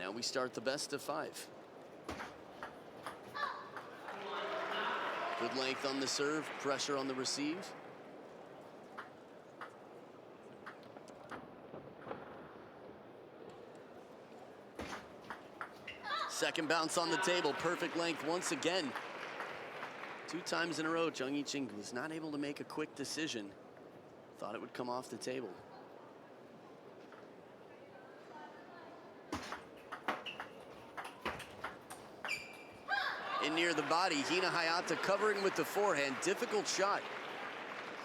Now we start the best of 5. Good length on the serve, pressure on the receive. Second bounce on the table, perfect length once again. 2 times in a row, CHEN I-Ching was not able to make a quick decision. Thought it would come off the table. In near the body, Hina Hayata covering with the forehand. Difficult shot.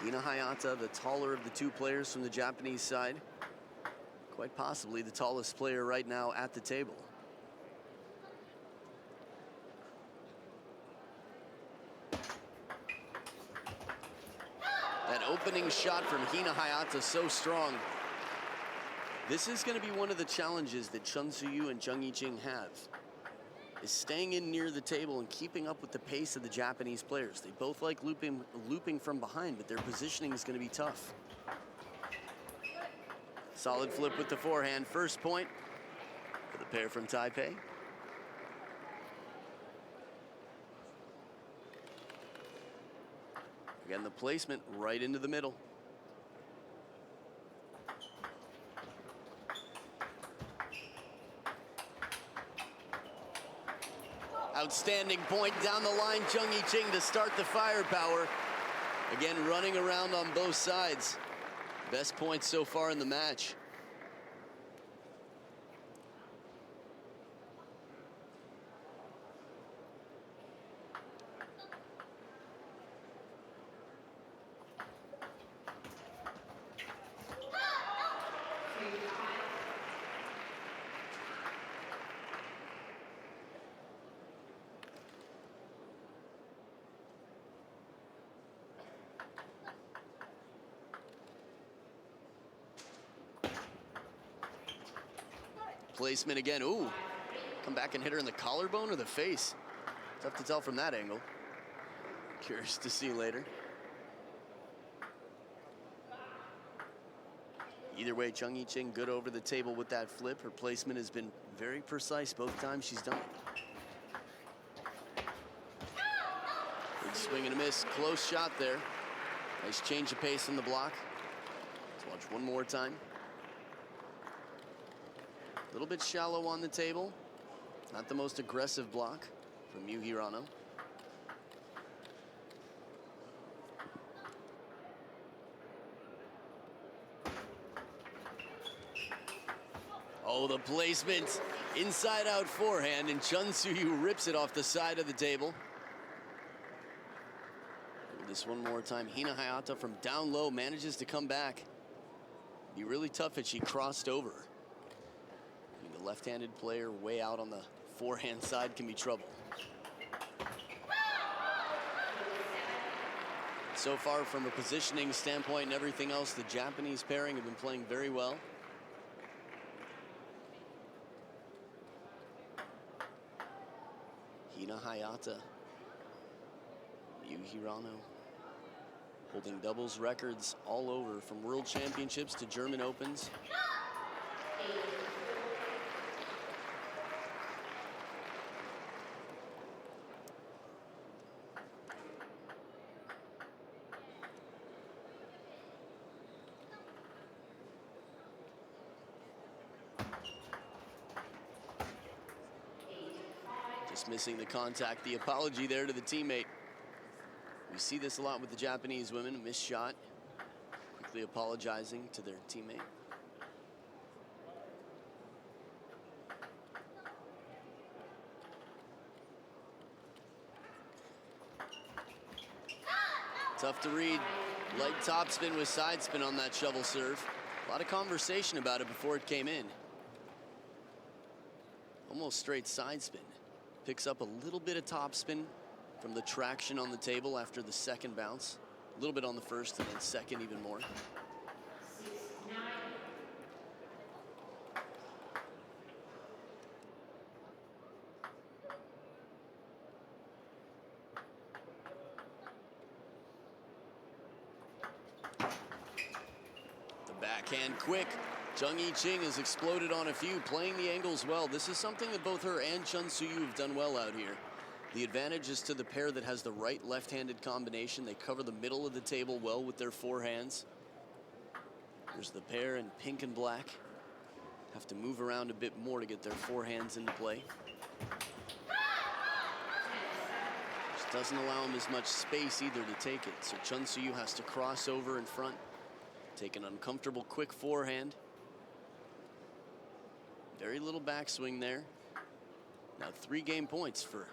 Hina Hayata, the taller of the 2 players from the Japanese side. Quite possibly the tallest player right now at the table. That opening shot from Hina Hayata so strong. This is going to be one of the challenges that CHEN Szuyu and CHEN I-Ching have, is staying in near the table and keeping up with the pace of the Japanese players. They both like looping from behind, but their positioning is going to be tough. Solid flip with the forehand. First point for the pair from Taipei. Again, the placement right into the middle. Outstanding point down the line, CHEN I-Ching to start the firepower. Again, running around on both sides. Best points so far in the match. Placement again. Ooh, come back and hit her in the collarbone or the face. Tough to tell from that angle. Curious to see later. Either way, CHEN I-Ching good over the table with that flip. Her placement has been very precise both times she's done it. Big swing and a miss. Close shot there. Nice change of pace in the block. Let's watch one more time. A little bit shallow on the table. Not the most aggressive block from Miu HIRANO. Oh, the placement. Inside out forehand, and CHEN Szuyu rips it off the side of the table. This one more time. Hina Hayata from down low manages to come back. Be really tough if she crossed over. I mean, the left-handed player way out on the forehand side can be trouble. So far, from a positioning standpoint and everything else, the Japanese pairing have been playing very well. Hina Hayata, Miu HIRANO, holding doubles records all over, from World Championships to German Opens. Just missing the contact. The apology there to the teammate. We see this a lot with the Japanese women. A missed shot. Quickly apologizing to their teammate. Tough to read. Light topspin with side spin on that shovel serve. A lot of conversation about it before it came in. Almost straight side spin. Picks up a little bit of topspin from the traction on the table after the second bounce. A little bit on the first, and then second even more. The backhand quick. CHEN I-Ching has exploded on a few, playing the angles well. This is something that both her and CHEN Szuyu have done well out here. The advantage is to the pair that has the right left-handed combination. They cover the middle of the table well with their forehands. There's the pair in pink and black. Have to move around a bit more to get their forehands into play. Just doesn't allow them as much space either to take it. So CHEN Szuyu has to cross over in front, take an uncomfortable quick forehand. Very little backswing there. Now 3 game points for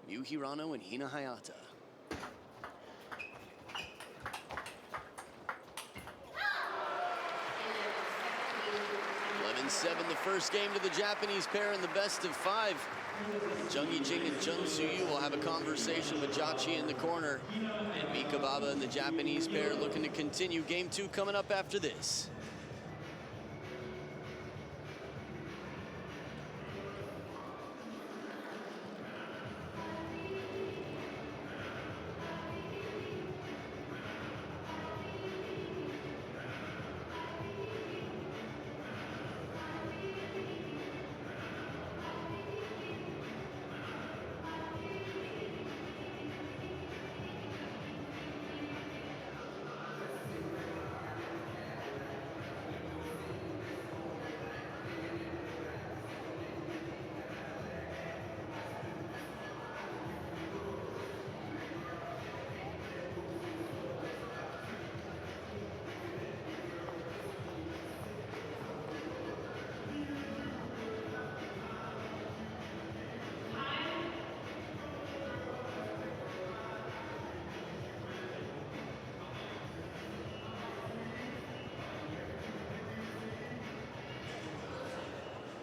Miu Hirano and Hina Hayata. 11-7 the first game to the Japanese pair in the best of 5. CHEN I-Ching and CHEN Szuyu will have a conversation with Jachi in the corner. And Mikababa and the Japanese pair looking to continue. Game 2 coming up after this.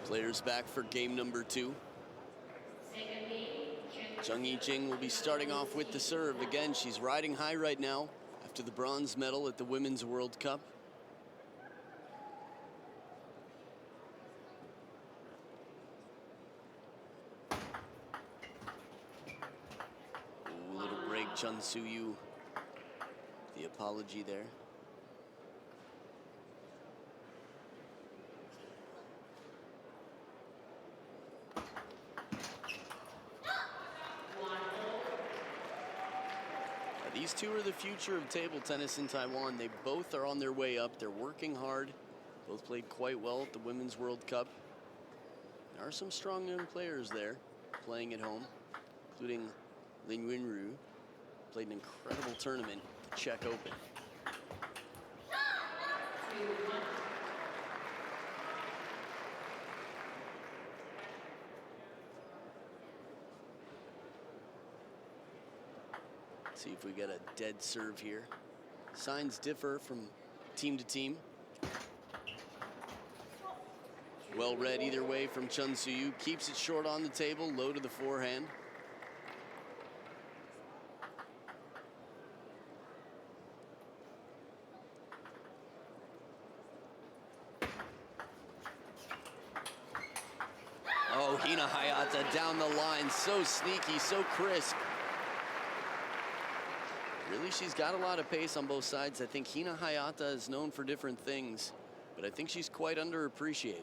Players back for game number 2. CHEN I-Ching will be starting off with the serve. Again, she's riding high right now after the bronze medal at the Women's World Cup. Ooh, little break, CHEN Szuyu. The apology there. These two are the future of table tennis in Taiwan. They both are on their way up. They're working hard. Both played quite well at the Women's World Cup. There are some strong young players there playing at home, including Lin Yunru. Played an incredible tournament, the Czech Open. See if we get a dead serve here. Signs differ from team to team. Well read either way from CHEN Szuyu. Keeps it short on the table, low to the forehand. Oh, Hina Hayata down the line. So sneaky, so crisp. Really, she's got a lot of pace on both sides. I think Hina Hayata is known for different things, but I think she's quite underappreciated.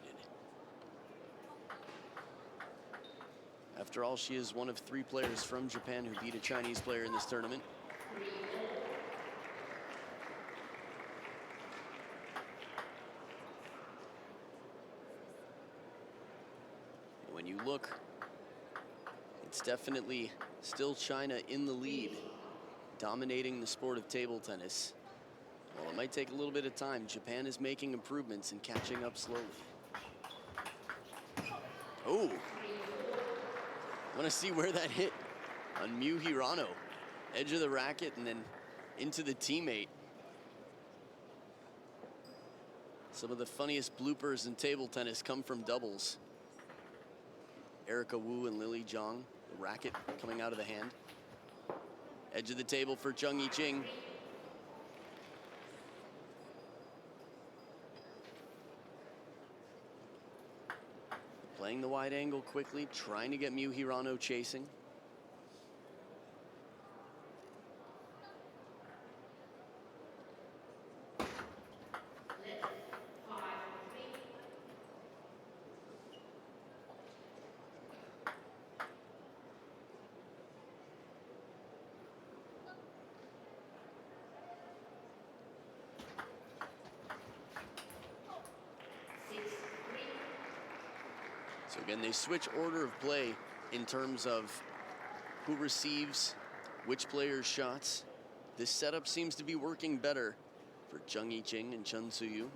After all, she is one of 3 players from Japan who beat a Chinese player in this tournament. And when you look, it's definitely still China in the lead, dominating the sport of table tennis. Well, it might take a little bit of time. Japan is making improvements and catching up slowly. Oh, I want to see where that hit on Miu Hirano. Edge of the racket and then into the teammate. Some of the funniest bloopers in table tennis come from doubles. Erica Wu and Lily Zhang, the racket coming out of the hand. Edge of the table for CHEN I-Ching. Playing the wide angle quickly, trying to get Miu Hirano chasing. So again, they switch order of play in terms of who receives which player's shots. This setup seems to be working better for CHEN I-Ching and CHEN Szuyu.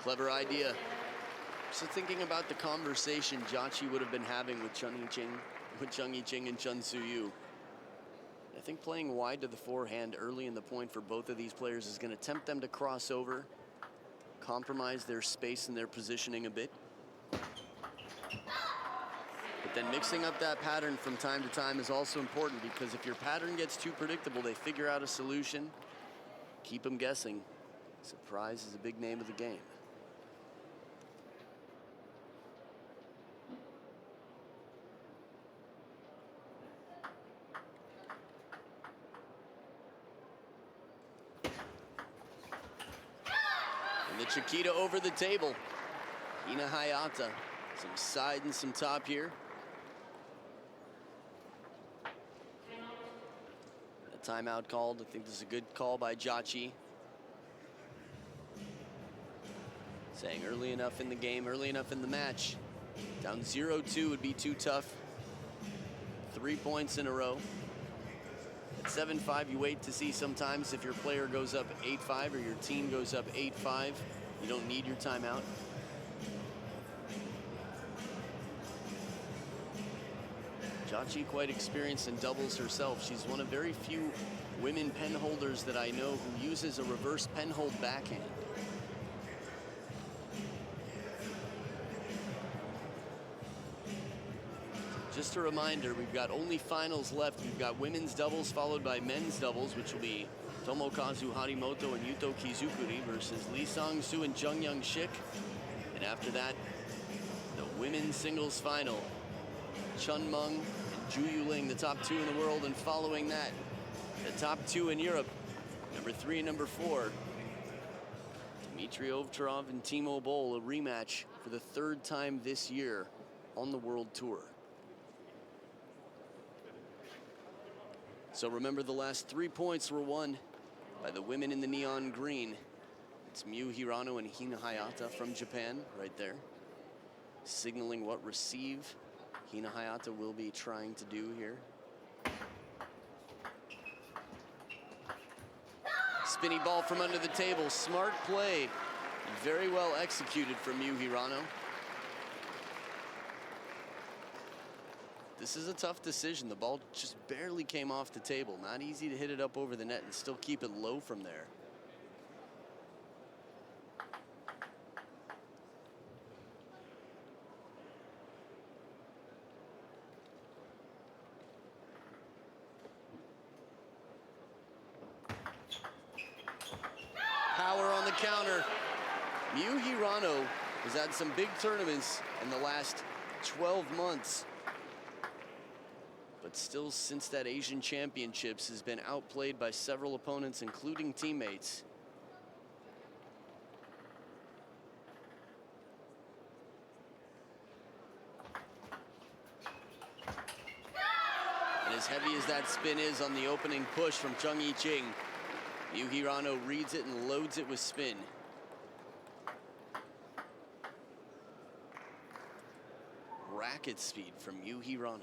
Clever idea. So thinking about the conversation Jiaqi would have been having with CHEN I-Ching and CHEN Szuyu. I think playing wide to the forehand early in the point for both of these players is going to tempt them to cross over, compromise their space and their positioning a bit. But then mixing up that pattern from time to time is also important, because if your pattern gets too predictable, they figure out a solution, keep them guessing. Surprise is a big name of the game. And the Chiquita over the table. Hina Hayata, some side and some top here. A timeout called. I think this is a good call by Jiaqi. Saying early enough in the game, early enough in the match. Down 0-2 would be too tough. 3 points in a row. At 7-5, you wait to see sometimes if your player goes up 8-5 or your team goes up 8-5, you don't need your timeout. Jiaqi quite experienced in doubles herself. She's one of very few women pen holders that I know who uses a reverse pen hold backhand. Just a reminder, we've got only finals left. We've got women's doubles followed by men's doubles, which will be Tomokazu Harimoto and Yuto Kizukuri versus Lee Sang-soo and Jung Young-shik. And after that, the women's singles final. Chun Meng and Ju Yuling, the top two in the world, and following that, the top two in Europe, number 3 and number 4. Dmitry Ovtcharov and Timo Boll, a rematch for the 3rd time this year on the World Tour. So remember, the last 3 points were won by the women in the neon green. It's Miu Hirano and Hina Hayata from Japan right there, signaling what receive Hina Hayata will be trying to do here. Spinny ball from under the table. Smart play. Very well executed from Miu Hirano. This is a tough decision. The ball just barely came off the table. Not easy to hit it up over the net and still keep it low from there. Power on the counter. Miu Hirano has had some big tournaments in the last 12 months. But still, since that Asian Championships, has been outplayed by several opponents, including teammates. And as heavy as that spin is on the opening push from CHEN I-Ching, Miu Hirano reads it and loads it with spin. Racket speed from Miu Hirano.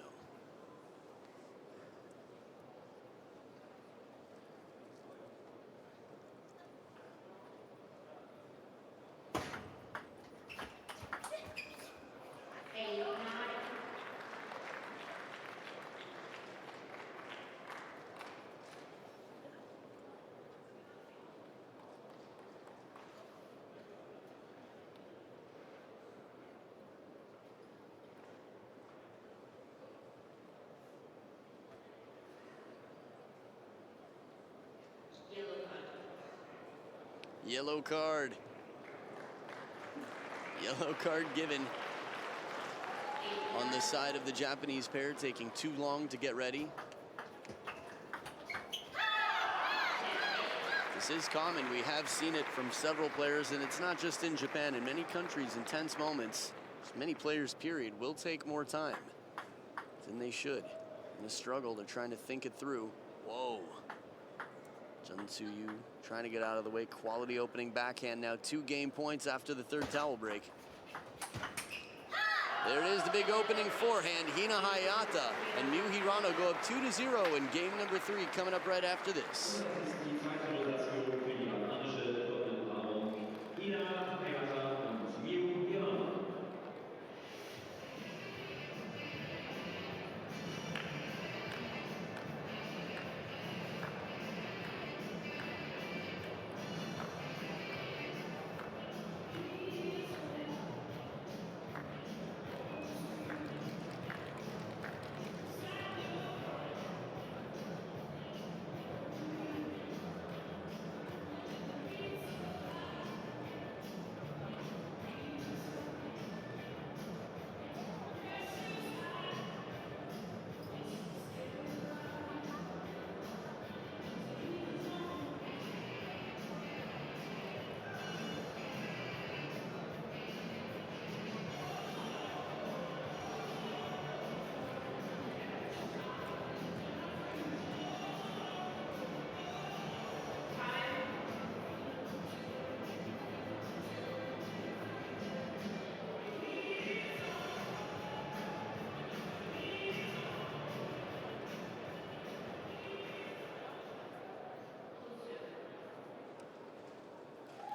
Yellow card. Yellow card given on the side of the Japanese pair, taking too long to get ready. This is common. We have seen it from several players, and it's not just in Japan. In many countries, intense moments, many players, period, will take more time than they should. In a struggle, they're trying to think it through. Whoa. CHEN Szuyu trying to get out of the way. Quality opening backhand now. 2 game points after the 3rd towel break. There it is, the big opening forehand. Hina Hayata and Miu Hirano go up 2-0 in game number 3 coming up right after this.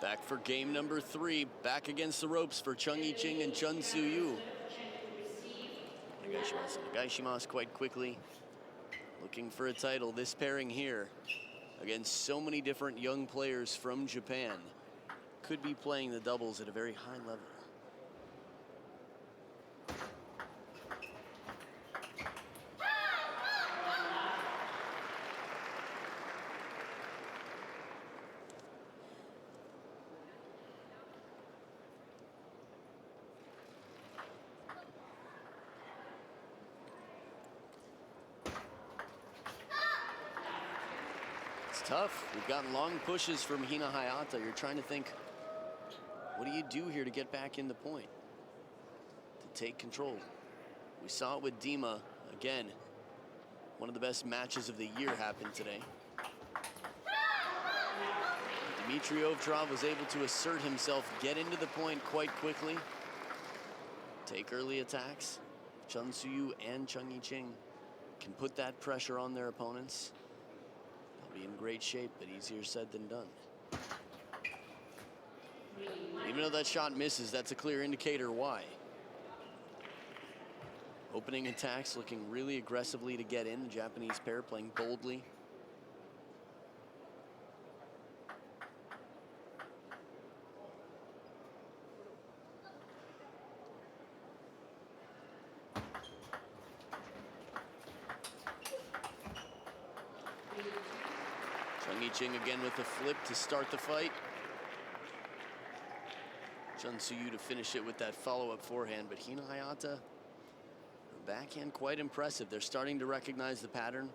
Back for game number 3, back against the ropes for CHEN I-Ching and CHEN Szuyu. Nagashimasu quite quickly, looking for a title. This pairing here, against so many different young players from Japan, could be playing the doubles at a very high level. It's tough. We've gotten long pushes from Hina Hayata. You're trying to think, what do you do here to get back in the point? To take control. We saw it with Dima. Again, one of the best matches of the year happened today. Dmitry Ovtcharov was able to assert himself, get into the point quite quickly, take early attacks. CHEN Szuyu and CHEN I-Ching can put that pressure on their opponents. They'll be in great shape, but easier said than done. Even though that shot misses, that's a clear indicator why. Opening attacks looking really aggressively to get in. The Japanese pair playing boldly. CHEN I-Ching again with the flip to start the fight. CHEN Szuyu to finish it with that follow-up forehand, but Hina Hayata, her backhand quite impressive. They're starting to recognize the pattern.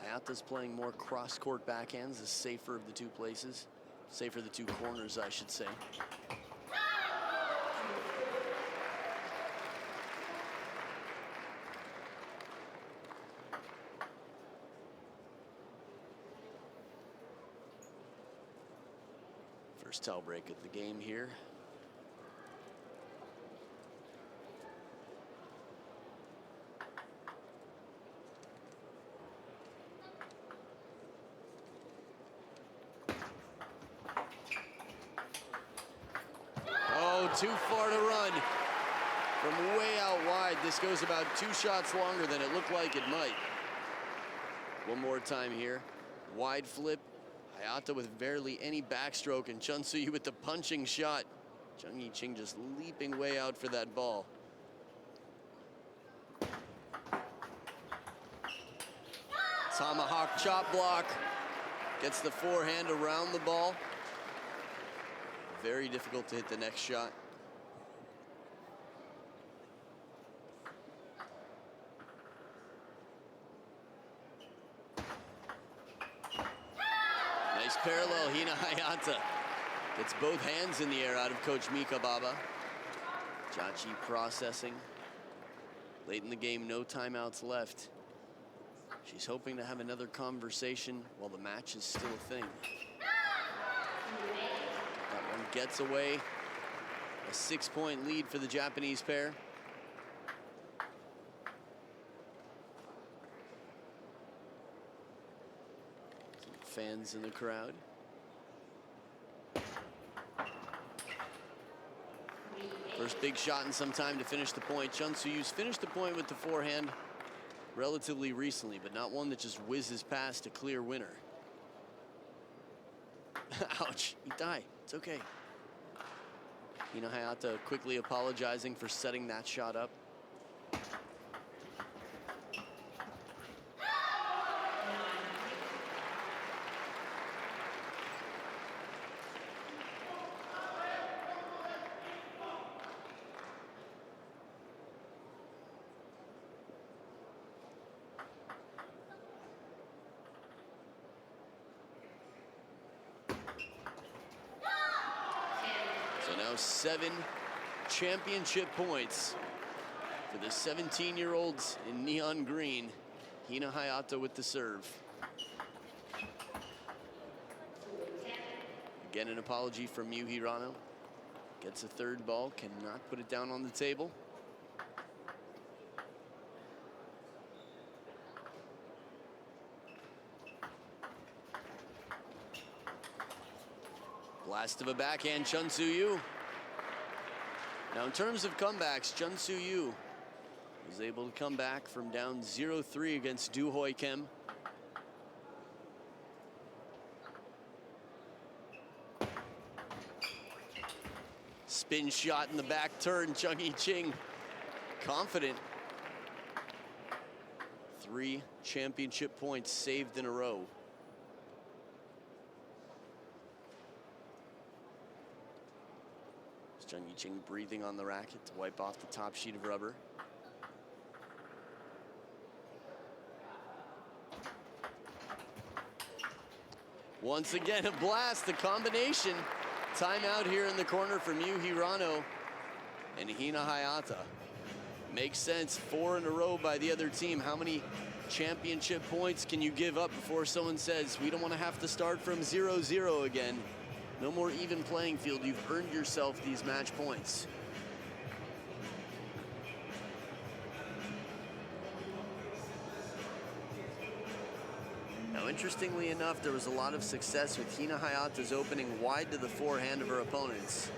Hayata's playing more cross-court backhands, the safer of the two places. Safer the two corners, I should say. First towel break of the game here. Oh, too far to run. From way out wide, this goes about 2 shots longer than it looked like it might. One more time here. Wide flip. Hayata with barely any backstroke, and CHEN Szuyu with the punching shot. CHEN I-Ching just leaping way out for that ball. Tomahawk chop block. Gets the forehand around the ball. Very difficult to hit the next shot. Nice parallel. Hina Hayata gets both hands in the air out of Coach Mika Baba. Jachi processing. Late in the game, no timeouts left. She's hoping to have another conversation while the match is still a thing. That one gets away. A 6-point lead for the Japanese pair. Some fans in the crowd. First big shot in some time to finish the point. CHEN Szu유's finished the point with the forehand relatively recently, but not one that just whizzes past a clear winner. Ouch, Itai, it's okay. Hina Hayata quickly apologizing for setting that shot up. So now 7 championship points for the 17-year-olds in neon green. Hina Hayata with the serve. Again, an apology from Miu Hirano. Gets a third ball, cannot put it down on the table. Blast of a backhand, CHEN Szuyu. Now in terms of comebacks, CHEN Szuyu was able to come back from down 0-3 against Du Hoi Kim. Spin shot in the back turn, CHENG I-Ching. Confident. 3 championship points saved in a row. CHEN I-Ching breathing on the racket to wipe off the top sheet of rubber. Once again, a blast, the combination. Timeout here in the corner for Miu Hirano and Hina Hayata. Makes sense, 4 in a row by the other team. How many championship points can you give up before someone says, we don't want to have to start from 0-0 again? No more even playing field. You've earned yourself these match points. Now, interestingly enough, there was a lot of success with Hina Hayata's opening wide to the forehand of her opponents.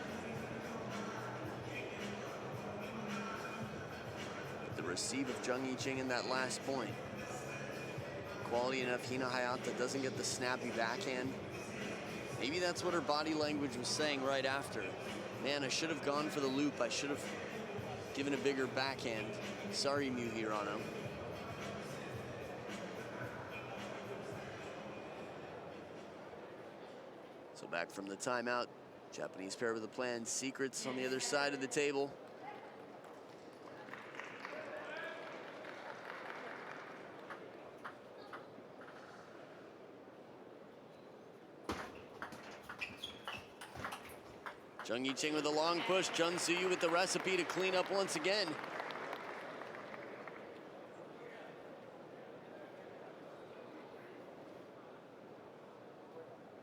But the receive of CHEN I-Ching in that last point. Quality enough, Hina Hayata doesn't get the snappy backhand. Maybe that's what her body language was saying right after. Man, I should have gone for the loop. I should have given a bigger backhand. Sorry, Miu Hirano. So back from the timeout, Japanese pair with a plan. Secrets on the other side of the table. CHEN I-Ching with a long push. CHEN Szuyu with the recipe to clean up once again.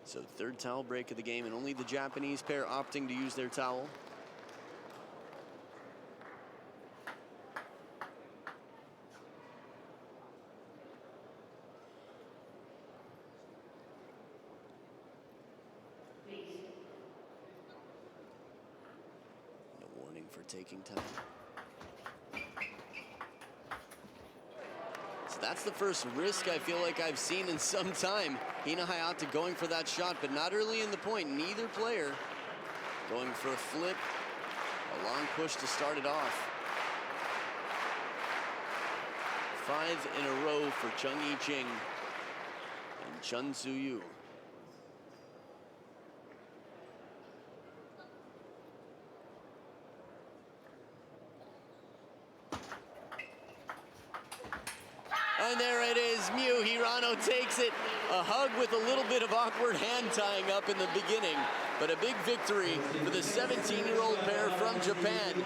So third towel break of the game, and only the Japanese pair opting to use their towel. For taking time. So that's the first risk I feel like I've seen in some time. Hina Hayata going for that shot, but not early in the point. Neither player going for a flip. A long push to start it off. 5 in a row for CHEN I-Ching and CHEN Szuyu. And there it is, Miu. Hirano takes it. A hug with a little bit of awkward hand tying up in the beginning, but a big victory for the 17-year-old pair from Japan.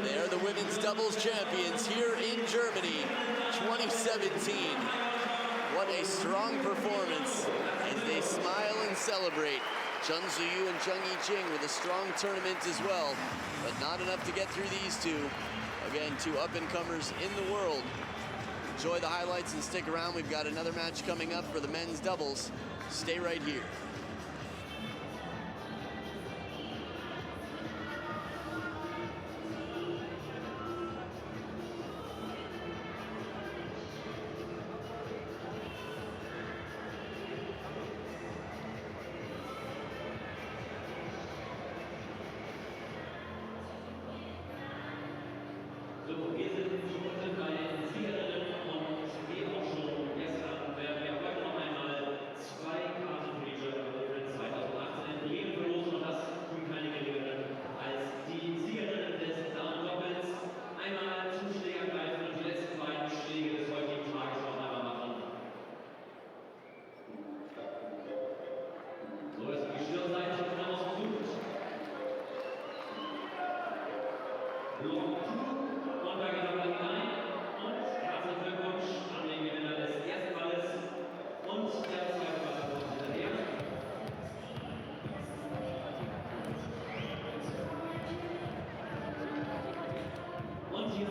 They are the women's doubles champions here in Germany, 2017. What a strong performance as they smile and celebrate. CHEN Szuyu and CHEN I-Ching with a strong tournament as well, but not enough to get through these two. Again, two up-and-comers in the world. Enjoy the highlights and stick around. We've got another match coming up for the men's doubles. Stay right here. So, wir sind schon bei den Siegerinnen und wie auch schon gestern werden wir heute noch einmal 2 Karten für die German Open 2018 in jedem verlosen und das tun keine geringeren als die Siegerinnen des Damen-Doppels. Einmal zum Schläger greifen und die letzten beiden Schläge des heutigen Tages noch einmal machen. So ist die Stirnseite schon ausgesucht. Und da geht er dann hinein und herzlichen Glückwunsch an den Gewinner des ersten Balles und der zweiten Ball kommt hinterher. Und hier